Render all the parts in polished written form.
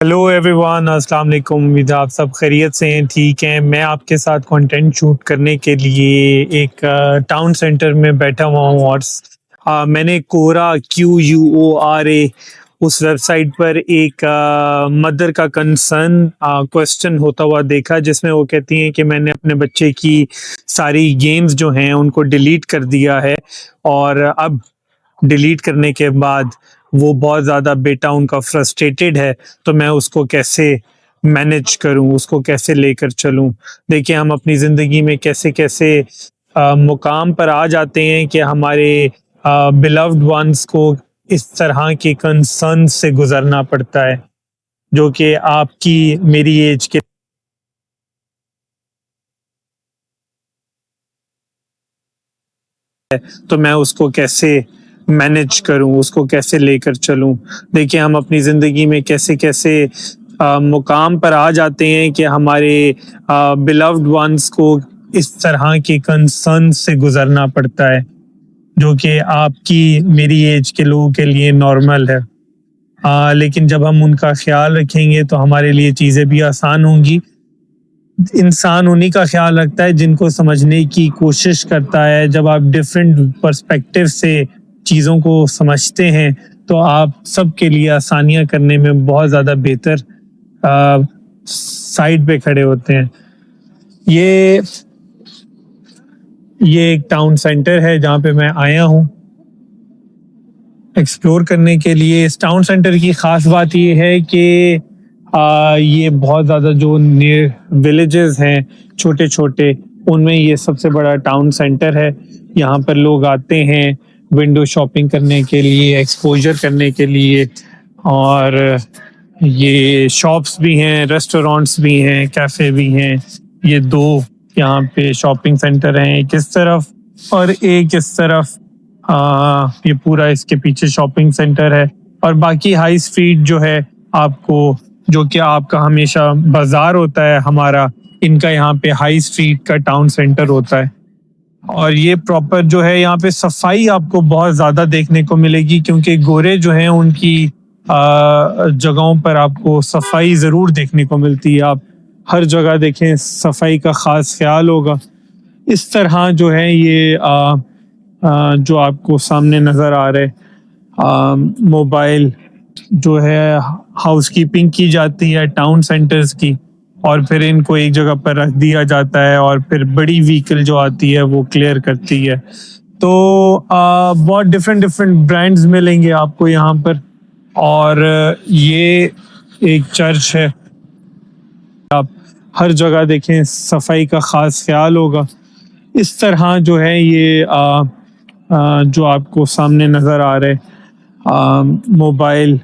Hello everyone, अस्सलाम वालेकुम। उम्मीद है आप सब खैरियत से हैं, ठीक हैं। मैं आपके साथ कंटेंट शूट करने के लिए एक टाउन सेंटर में बैठा हुआ हूँ और मैंने कोरा QUORA उस वेबसाइट पर एक मदर का कंसर्न क्वेश्चन होता हुआ देखा, जिसमें वो कहती हैं कि मैंने अपने बच्चे की सारी गेम्स जो हैं उनको डिलीट कर दिया है और अब डिलीट करने के बाद वो बहुत ज़्यादा बेटा उनका फ्रस्ट्रेटेड है, तो मैं उसको कैसे मैनेज करूं, उसको कैसे लेकर चलूं। देखिए, हम अपनी ज़िंदगी में कैसे कैसे मुकाम पर आ जाते हैं कि हमारे बिलव्ड वंस को इस तरह के कंसर्न से गुजरना पड़ता है, जो कि आपकी मेरी एज के तो मैं उसको कैसे मैनेज करूं, उसको कैसे लेकर चलूं। देखिए, हम अपनी ज़िंदगी में कैसे कैसे मुकाम पर आ जाते हैं कि हमारे बिलव्ड वंस को इस तरह के कंसर्न से गुजरना पड़ता है, जो कि आपकी मेरी एज के लोगों के लिए नॉर्मल है। लेकिन जब हम उनका ख्याल रखेंगे तो हमारे लिए चीज़ें भी आसान होंगी। इंसान उन्हीं का ख्याल रखता है जिनको समझने की कोशिश करता है। जब आप डिफरेंट पर्सपेक्टिव से चीज़ों को समझते हैं तो आप सबके लिए आसानियाँ करने में बहुत ज़्यादा बेहतर साइड पे खड़े होते हैं। ये ये एक टाउन सेंटर है जहाँ पे मैं आया हूँ एक्सप्लोर करने के लिए। इस टाउन सेंटर की ख़ास बात ये है कि ये बहुत ज़्यादा जो नियर विलेजेस हैं छोटे छोटे, उनमें ये सबसे बड़ा टाउन सेंटर है। यहाँ पर लोग आते हैं विंडो शॉपिंग करने के लिए, एक्सपोजर करने के लिए, और ये शॉप्स भी हैं, रेस्टोरेंट्स भी हैं, कैफ़े भी हैं। ये दो यहाँ पे शॉपिंग सेंटर हैं, एक इस तरफ और एक इस तरफ। ये पूरा इसके पीछे शॉपिंग सेंटर है और बाकी हाई स्ट्रीट जो है आपको, जो कि आपका हमेशा बाजार होता है हमारा, इनका यहाँ पे हाई स्ट्रीट का टाउन सेंटर होता है। और ये प्रॉपर जो है यहाँ पे सफाई आपको बहुत ज़्यादा देखने को मिलेगी, क्योंकि गोरे जो हैं उनकी जगहों पर आपको सफाई ज़रूर देखने को मिलती है। आप हर जगह देखें सफाई का ख़ास ख्याल होगा। इस तरह जो है ये जो आपको सामने नज़र आ रहे मोबाइल जो है हाउसकीपिंग की जाती है टाउन सेंटर्स की, और फिर इनको एक जगह पर रख दिया जाता है और फिर बड़ी व्हीकल जो आती है वो क्लियर करती है। तो बहुत डिफरेंट डिफरेंट ब्रांड्स मिलेंगे आपको यहाँ पर। और ये एक चर्च है, आप हर जगह देखें सफाई का ख़ास ख्याल होगा। इस तरह जो है ये जो आपको सामने नज़र आ रहे मोबाइल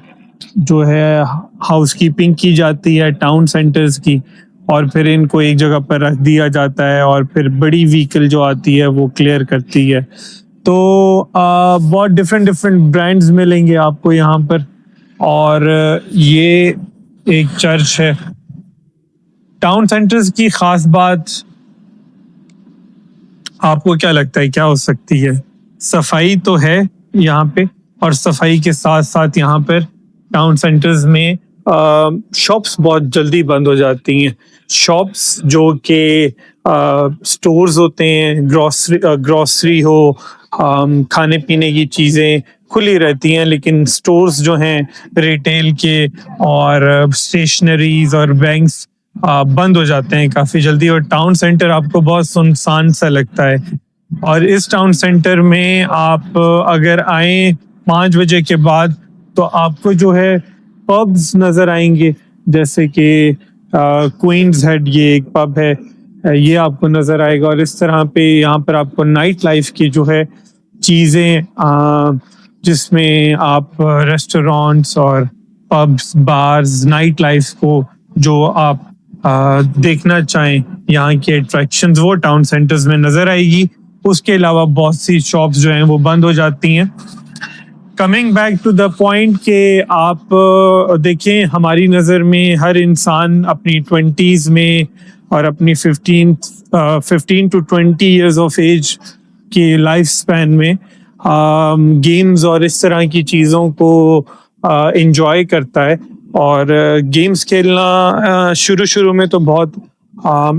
जो है हाउसकीपिंग की जाती है टाउन सेंटर्स की, और फिर इनको एक जगह पर रख दिया जाता है और फिर बड़ी व्हीकल जो आती है वो क्लियर करती है। तो बहुत डिफरेंट डिफरेंट ब्रांड्स मिलेंगे आपको यहाँ पर। और ये एक चर्च है। टाउन सेंटर्स की ख़ास बात आपको क्या लगता है क्या हो सकती है? सफाई तो है यहाँ पे, और सफाई के साथ साथ यहाँ पर टाउन सेंटर्स में शॉप्स बहुत जल्दी बंद हो जाती हैं। शॉप्स जो कि स्टोर्स होते हैं, ग्रॉसरी हो, खाने पीने की चीज़ें खुली रहती हैं, लेकिन स्टोर्स जो हैं रिटेल के और स्टेशनरीज और बैंक्स बंद हो जाते हैं काफ़ी जल्दी, और टाउन सेंटर आपको बहुत सुनसान सा लगता है। और इस टाउन सेंटर में आप अगर आए 5 बजे के बाद तो आपको जो है पब्स नज़र आएंगे, जैसे कि क्वींस हेड ये एक पब है, ये आपको नज़र आएगा। और इस तरह पे यहाँ पर आपको नाइट लाइफ की जो है चीज़ें, जिसमें आप रेस्टोरेंट्स और पब्स, बार्स, नाइट लाइफ को जो आप देखना चाहें, यहाँ के अट्रैक्शंस, वो टाउन सेंटर्स में नज़र आएगी। उसके अलावा बहुत सी शॉप्स जो हैं वो बंद हो जाती हैं। Coming back to the point कि आप देखें, हमारी नज़र में हर इंसान अपनी 20s में और अपनी 15 टू 20 ईयर्स ऑफ एज की लाइफ स्पैन में गेम्स और इस तरह की चीज़ों को इंजॉय करता है। اور گیمز کھیلنا شروع میں تو بہت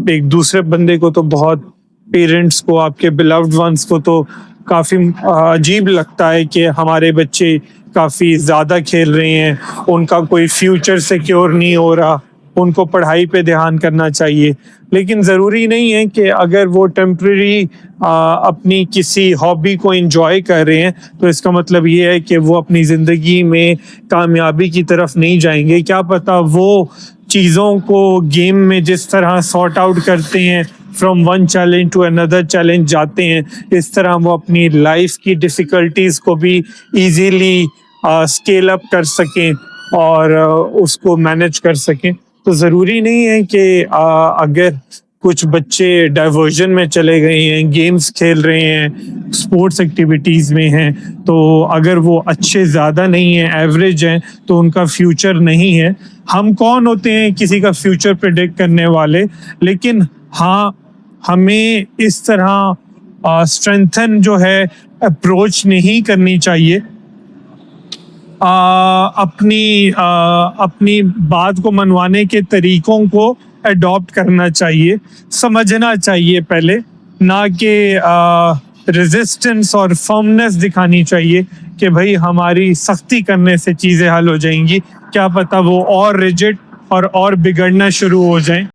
ایک دوسرے بندے کو تو بہت، پیرنٹس کو، آپ کے بلوڈ ونس کو تو کافی عجیب لگتا ہے کہ ہمارے بچے کافی زیادہ کھیل رہے ہیں، ان کا کوئی فیوچر سیکیور نہیں ہو رہا، ان کو پڑھائی پہ دھیان کرنا چاہیے. لیکن ضروری نہیں ہے کہ اگر وہ ٹیمپرری اپنی کسی ہابی کو انجوائے کر رہے ہیں تو اس کا مطلب یہ ہے کہ وہ اپنی زندگی میں کامیابی کی طرف نہیں جائیں گے. کیا پتہ وہ چیزوں کو گیم میں جس طرح سارٹ آؤٹ کرتے ہیں، from one challenge to another challenge جاتے ہیں، اس طرح وہ اپنی لائف کی ڈفیکلٹیز کو بھی ایزیلی اسکیل اپ کر سکیں اور اس کو مینج کر سکیں. تو ضروری نہیں ہے کہ اگر کچھ بچے ڈائیورژن میں چلے گئے ہیں، گیمز کھیل رہے ہیں، اسپورٹس ایکٹیویٹیز میں ہیں، تو اگر وہ اچھے زیادہ نہیں ہیں، ایوریج ہیں، تو ان کا فیوچر نہیں ہے. ہم کون ہوتے ہیں کسی کا فیوچر پریڈکٹ کرنے والے؟ لیکن ہاں، ہمیں اس طرح اسٹرینتھن جو ہے اپروچ نہیں کرنی چاہیے. اپنی بات کو منوانے کے طریقوں کو اڈاپٹ کرنا چاہیے، سمجھنا چاہیے پہلے، نہ کہ ریزسٹنس اور فرمنس دکھانی چاہیے کہ بھائی ہماری سختی کرنے سے چیزیں حل ہو جائیں گی. کیا پتہ وہ اور ریجڈ اور بگڑنا شروع ہو جائیں.